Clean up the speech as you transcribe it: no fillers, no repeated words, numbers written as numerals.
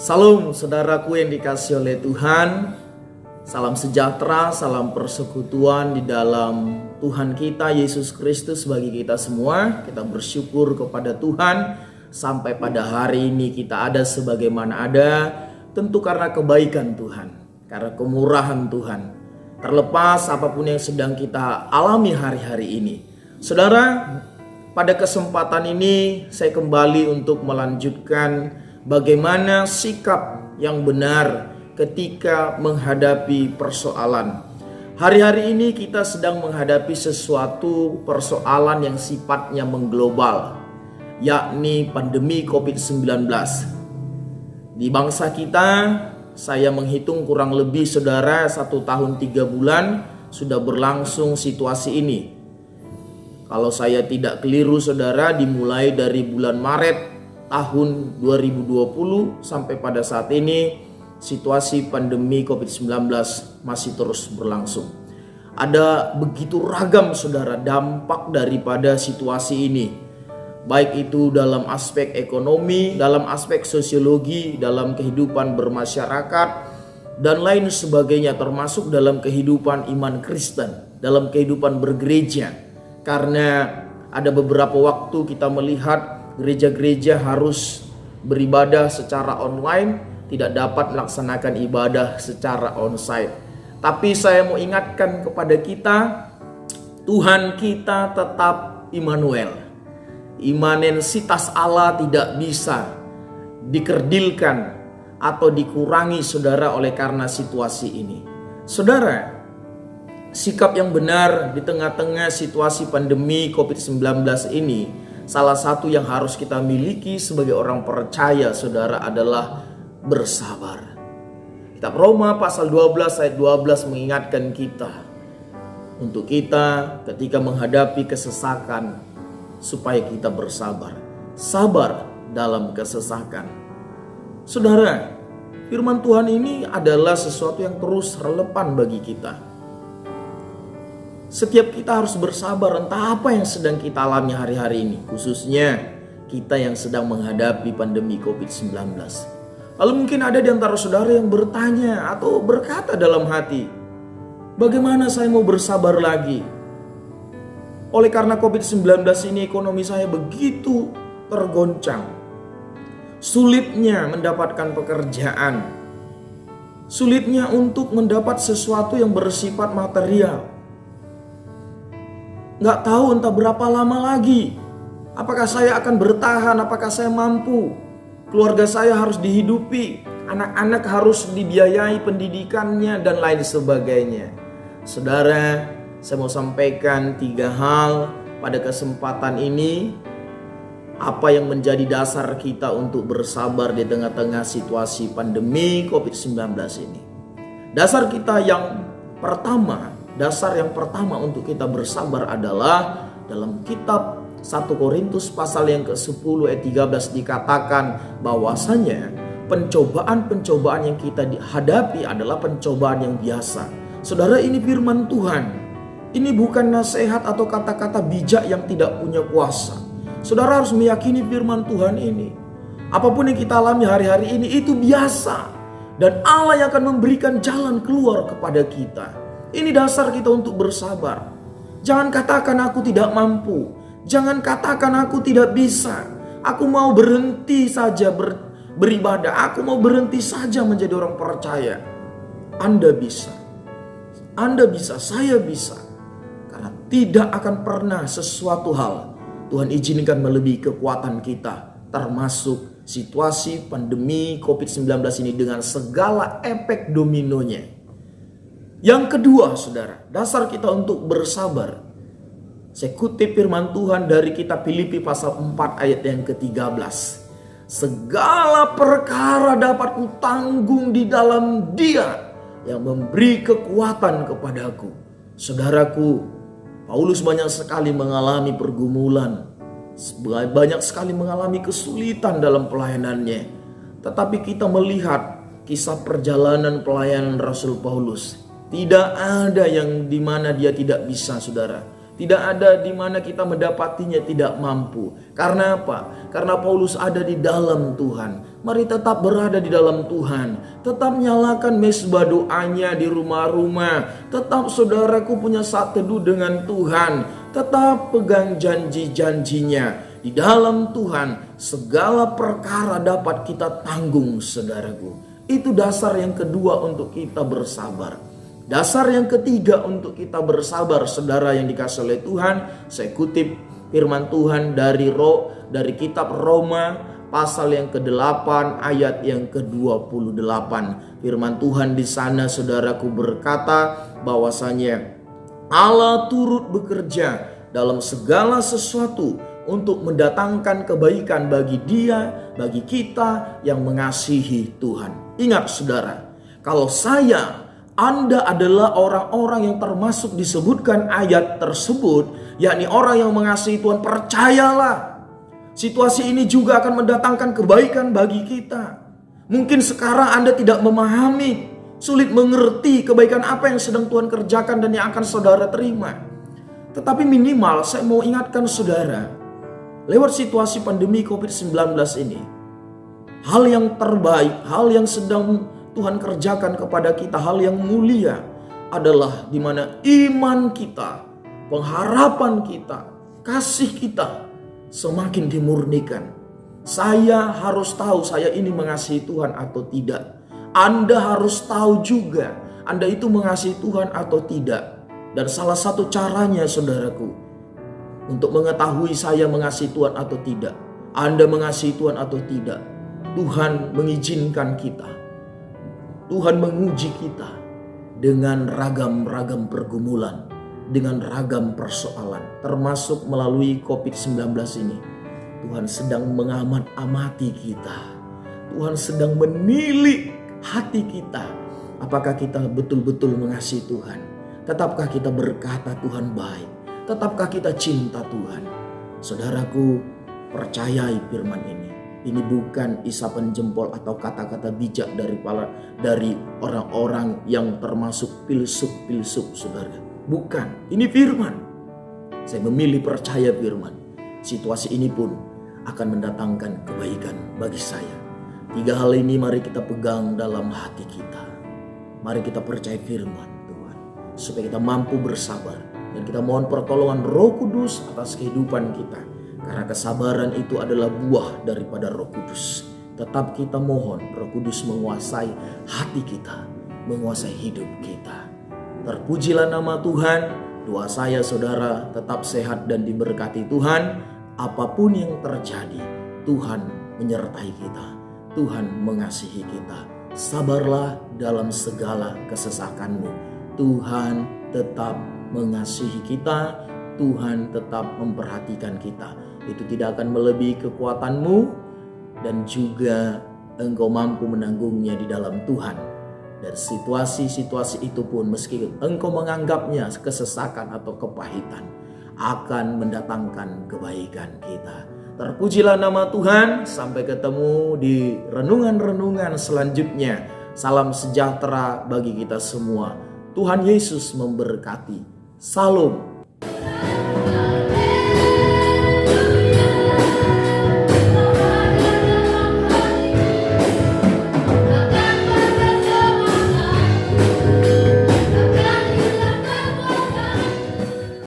Salam saudaraku yang dikasihi oleh Tuhan. Salam sejahtera, salam persekutuan di dalam Tuhan kita Yesus Kristus bagi kita semua. Kita bersyukur kepada Tuhan sampai pada hari ini kita ada sebagaimana ada. Tentu karena kebaikan Tuhan, karena kemurahan Tuhan. Terlepas apapun yang sedang kita alami hari-hari ini. Saudara, pada kesempatan ini saya kembali untuk melanjutkan bagaimana sikap yang benar ketika menghadapi persoalan. Hari-hari ini kita sedang menghadapi sesuatu persoalan yang sifatnya mengglobal, yakni pandemi COVID-19. Di bangsa kita, saya menghitung kurang lebih saudara 1 tahun 3 bulan sudah berlangsung situasi ini. Kalau saya tidak keliru saudara, dimulai dari bulan Maret tahun 2020 sampai pada saat ini situasi pandemi COVID-19 masih terus berlangsung. Ada begitu ragam saudara dampak daripada situasi ini. Baik itu dalam aspek ekonomi, dalam aspek sosiologi, dalam kehidupan bermasyarakat dan lain sebagainya, termasuk dalam kehidupan iman Kristen, dalam kehidupan bergereja. Karena ada beberapa waktu kita melihat gereja-gereja harus beribadah secara online, tidak dapat melaksanakan ibadah secara onsite. Tapi saya mau ingatkan kepada kita, Tuhan kita tetap Immanuel. Imanensitas Allah tidak bisa dikerdilkan atau dikurangi saudara oleh karena situasi ini. Saudara, sikap yang benar di tengah-tengah situasi pandemi COVID-19 ini, salah satu yang harus kita miliki sebagai orang percaya saudara adalah bersabar. Kitab Roma pasal 12 ayat 12 mengingatkan kita untuk kita ketika menghadapi kesesakan supaya kita bersabar. Sabar dalam kesesakan. Saudara, firman Tuhan ini adalah sesuatu yang terus relevan bagi kita. Setiap kita harus bersabar entah apa yang sedang kita alami hari-hari ini, khususnya kita yang sedang menghadapi pandemi COVID-19. Lalu mungkin ada di antara saudara yang bertanya atau berkata dalam hati, bagaimana saya mau bersabar lagi? Oleh karena COVID-19 ini ekonomi saya begitu tergoncang. Sulitnya mendapatkan pekerjaan. Sulitnya untuk mendapat sesuatu yang bersifat material. Gak tahu entah berapa lama lagi. Apakah saya akan bertahan? Apakah saya mampu? Keluarga saya harus dihidupi. Anak-anak harus dibiayai pendidikannya dan lain sebagainya. Saudara, saya mau sampaikan 3 hal pada kesempatan ini. Apa yang menjadi dasar kita untuk bersabar di tengah-tengah situasi pandemi COVID-19 ini. Dasar yang pertama untuk kita bersabar adalah dalam kitab 1 Korintus pasal yang ke-10 ayat 13 dikatakan bahwasanya pencobaan-pencobaan yang kita hadapi adalah pencobaan yang biasa. Saudara, ini firman Tuhan. Ini bukan nasihat atau kata-kata bijak yang tidak punya kuasa. Saudara harus meyakini firman Tuhan ini. Apapun yang kita alami hari-hari ini itu biasa. Dan Allah yang akan memberikan jalan keluar kepada kita. Ini dasar kita untuk bersabar. Jangan katakan aku tidak mampu. Jangan katakan aku tidak bisa. Aku mau berhenti saja beribadah. Aku mau berhenti saja menjadi orang percaya. Anda bisa. Anda bisa, saya bisa. Karena tidak akan pernah sesuatu hal Tuhan izinkan melebihi kekuatan kita. Termasuk situasi pandemi COVID-19 ini dengan segala efek dominonya. Yang kedua saudara, dasar kita untuk bersabar. Saya kutip firman Tuhan dari kitab Filipi pasal 4 ayat yang ke-13. Segala perkara dapat kutanggung di dalam Dia yang memberi kekuatan kepadaku. Saudaraku, Paulus banyak sekali mengalami pergumulan, banyak sekali mengalami kesulitan dalam pelayanannya. Tetapi kita melihat kisah perjalanan pelayanan Rasul Paulus. Tidak ada yang dimana dia tidak bisa saudara. Tidak ada di mana kita mendapatinya tidak mampu. Karena apa? Karena Paulus ada di dalam Tuhan. Mari tetap berada di dalam Tuhan. Tetap nyalakan mesbah doanya di rumah-rumah. Tetap saudaraku punya saat teduh dengan Tuhan. Tetap pegang janji-janjinya. Di dalam Tuhan segala perkara dapat kita tanggung, saudaraku. Itu dasar yang kedua untuk kita bersabar. Dasar yang ketiga untuk kita bersabar, saudara yang dikasihi oleh Tuhan. Saya kutip firman Tuhan dari kitab Roma pasal yang ke-8 ayat yang ke-28. Firman Tuhan di sana, saudaraku, berkata bahwasanya Allah turut bekerja dalam segala sesuatu untuk mendatangkan kebaikan bagi dia, bagi kita yang mengasihi Tuhan. Ingat saudara, kalau Anda adalah orang-orang yang termasuk disebutkan ayat tersebut, yakni orang yang mengasihi Tuhan, percayalah, situasi ini juga akan mendatangkan kebaikan bagi kita. Mungkin sekarang Anda tidak memahami, sulit mengerti kebaikan apa yang sedang Tuhan kerjakan dan yang akan saudara terima. Tetapi minimal saya mau ingatkan saudara, lewat situasi pandemi COVID-19 ini, hal yang terbaik, hal yang sedang Tuhan kerjakan kepada kita, hal yang mulia adalah di mana iman kita, pengharapan kita, kasih kita semakin dimurnikan. Saya harus tahu saya ini mengasihi Tuhan atau tidak. Anda harus tahu juga Anda itu mengasihi Tuhan atau tidak. Dan salah satu caranya, saudaraku, untuk mengetahui saya mengasihi Tuhan atau tidak, Anda mengasihi Tuhan atau tidak, Tuhan mengizinkan kita, Tuhan menguji kita dengan ragam-ragam pergumulan, dengan ragam persoalan, termasuk melalui COVID-19 ini. Tuhan sedang mengamat-amati kita. Tuhan sedang menilik hati kita. Apakah kita betul-betul mengasihi Tuhan? Tetapkah kita berkata Tuhan baik? Tetapkah kita cinta Tuhan? Saudaraku, percayai firman ini. Ini bukan isapan jempol atau kata-kata bijak dari orang-orang yang termasuk filsuf-filsuf, saudara. Bukan, ini firman. Saya memilih percaya firman. Situasi ini pun akan mendatangkan kebaikan bagi saya. 3 hal ini mari kita pegang dalam hati kita. Mari kita percaya firman Tuhan, supaya kita mampu bersabar. Dan kita mohon pertolongan Roh Kudus atas kehidupan kita. Karena kesabaran itu adalah buah daripada Roh Kudus. Tetap kita mohon Roh Kudus menguasai hati kita, menguasai hidup kita. Terpujilah nama Tuhan. Doa saya saudara tetap sehat dan diberkati Tuhan. Apapun yang terjadi, Tuhan menyertai kita. Tuhan mengasihi kita. Sabarlah dalam segala kesesakanmu. Tuhan tetap mengasihi kita. Tuhan tetap memperhatikan kita. Itu tidak akan melebihi kekuatanmu, dan juga engkau mampu menanggungnya di dalam Tuhan. Dan situasi-situasi itu pun meski engkau menganggapnya kesesakan atau kepahitan, akan mendatangkan kebaikan kita. Terpujilah nama Tuhan. Sampai ketemu di renungan-renungan selanjutnya. Salam sejahtera bagi kita semua. Tuhan Yesus memberkati. Salam.